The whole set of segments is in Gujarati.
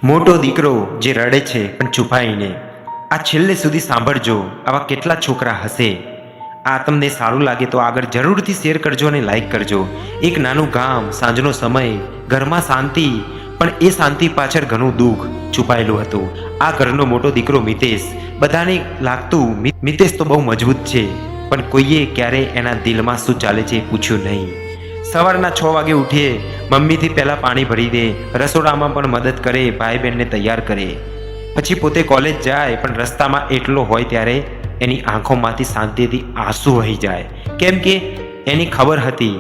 મોટો દીકરો જે રડે છે પણ છુપાઈને, આ છેલ્લે સુધી સાંભળજો. આવા કેટલા છોકરા હશે. આ તમને સારું લાગે તો આગળ જરૂરથી શેર કરજો અને લાઈક કરજો. એક નાનું ગામ, સાંજનો સમય, ઘરમાં શાંતિ, પણ એ શાંતિ પાછળ ઘણું દુઃખ છુપાયેલું હતું. આ ઘરનો મોટો દીકરો મિતેશ. બધાને લાગતું મિતેશ તો બહુ મજબૂત છે, પણ કોઈએ ક્યારેય એના દિલમાં શું ચાલે છે એ પૂછ્યું નહીં. સવારના 6 વાગે ઉઠીએ, મમ્મીથી પહેલાં પાણી ભરી દે, રસોડામાં પણ મદદ કરે, ભાઈ બહેનને તૈયાર કરે, પછી પોતે કોલેજ જાય. પણ રસ્તામાં એટલો હોય ત્યારે એની આંખોમાંથી શાંતિથી આંસુ વહી જાય, કેમ કે એની ખબર હતી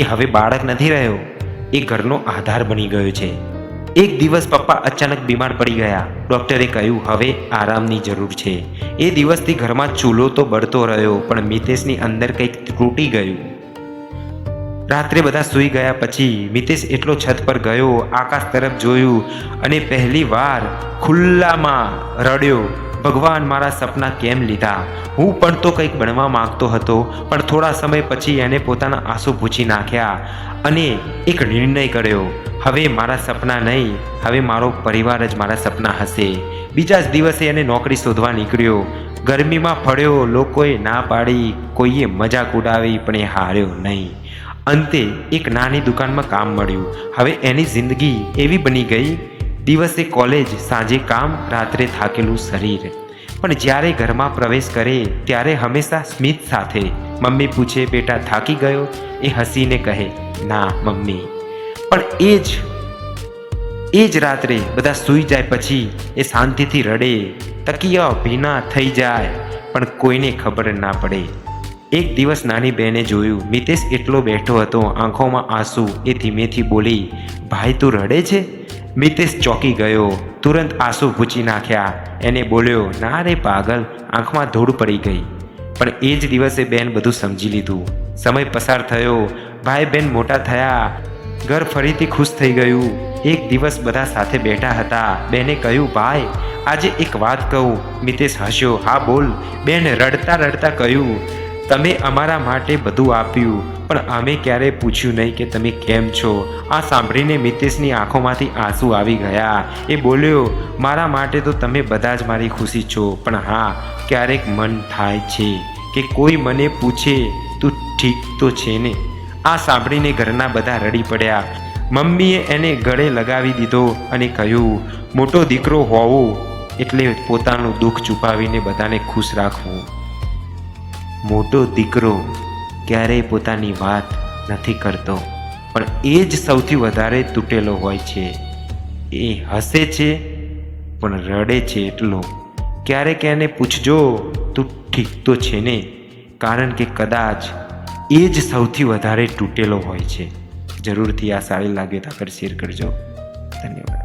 એ હવે બાળક નથી રહ્યો, એ ઘરનો આધાર બની ગયો છે. એક દિવસ પપ્પા અચાનક બીમાર પડી ગયા. ડૉક્ટરે કહ્યું હવે આરામની જરૂર છે. એ દિવસથી ઘરમાં ચૂલો તો બળતો રહ્યો, પણ મિતેશની અંદર કંઈક તૂટી ગયું. રાત્રે બધા સૂઈ ગયા પછી મિતેશ એટલો છત પર ગયો, આકાશ તરફ જોયું અને પહેલી વાર ખુલ્લામાં રડ્યો, ભગવાન મારા સપના કેમ લીધા? હું પણ તો કંઈક બનવા માંગતો હતો. પણ થોડા સમય પછી એને પોતાના આંસુ પૂછી નાખ્યા અને એક નિર્ણય કર્યો, હવે મારા સપના નહીં, હવે મારો પરિવાર જ મારા સપના હશે. બીજા જ દિવસે એને નોકરી શોધવા નીકળ્યો. ગરમીમાં ફળ્યો, લોકોએ ના પાડી, કોઈએ મજાક ઉડાવી, પણ એ હાર્યો નહીં. અંતે એક નાની દુકાનમાં કામ મળ્યું. હવે એની જિંદગી એવી બની ગઈ, દિવસે કોલેજ, સાંજે કામ, રાત્રે થાકેલું શરીર. પણ જ્યારે ઘરમાં પ્રવેશ કરે ત્યારે હંમેશા સ્મિત સાથે. મમ્મી પૂછે બેટા થાકી ગયો? એ હસીને કહે ના મમ્મી. પણ એ જ રાત્રે બધા સૂઈ જાય પછી એ શાંતિથી રડે, તકિયા ભીના થઈ જાય, પણ કોઈને ખબર ના પડે. એક દિવસ નાની બહેને જોયું મિતેશ એટલો બેઠો હતો, આંખોમાં આંસુ. એ ધીમેથી બોલી ભાઈ તું રડે છે? મિતેશ ચોંકી ગયો, તુરંત આંસુ પૂછી નાખ્યા. એને બોલ્યો ના રે પાગલ, આંખમાં ધૂળ પડી ગઈ. પણ એ જ દિવસે બેન બધું સમજી લીધું. સમય પસાર થયો, ભાઈ બહેન મોટા થયા, ઘર ફરીથી ખુશ થઈ ગયું. એક દિવસ બધા સાથે બેઠા હતા. બેને કહ્યું ભાઈ આજે એક વાત કહું. મિતેશ હસ્યો. હા બોલ. બેન રડતા રડતા કહ્યું તમે અમારા માટે બધું આપ્યું, પણ અમે ક્યારેય પૂછ્યું નહીં કે તમે કેમ છો. આ સાંભળીને મિતેશની આંખોમાંથી આંસુ આવી ગયા. એ બોલ્યો મારા માટે તો તમે બધા જ મારી ખુશી છો, પણ હા ક્યારેક મન થાય છે કે કોઈ મને પૂછે તું ઠીક તો છે ને. આ સાંભળીને ઘરના બધા રડી પડ્યા. મમ્મીએ એને ગળે લગાવી દીધો અને કહ્યું મોટો દીકરો હોવો એટલે પોતાનું દુઃખ છુપાવીને બધાને ખુશ રાખવું. મોટો દીકરો ક્યારેય પોતાની વાત નથી કરતો, પણ એ જ સૌથી વધારે તૂટેલો હોય છે. એ હસે છે પણ રડે છે એટલો. ક્યારેક એને પૂછજો તું ઠીક તો છે ને, કારણ કે કદાચ એ જ સૌથી વધારે તૂટેલો હોય છે. જરૂરથી આ સારી લાગે તો આગળ શેર કરજો. ધન્યવાદ.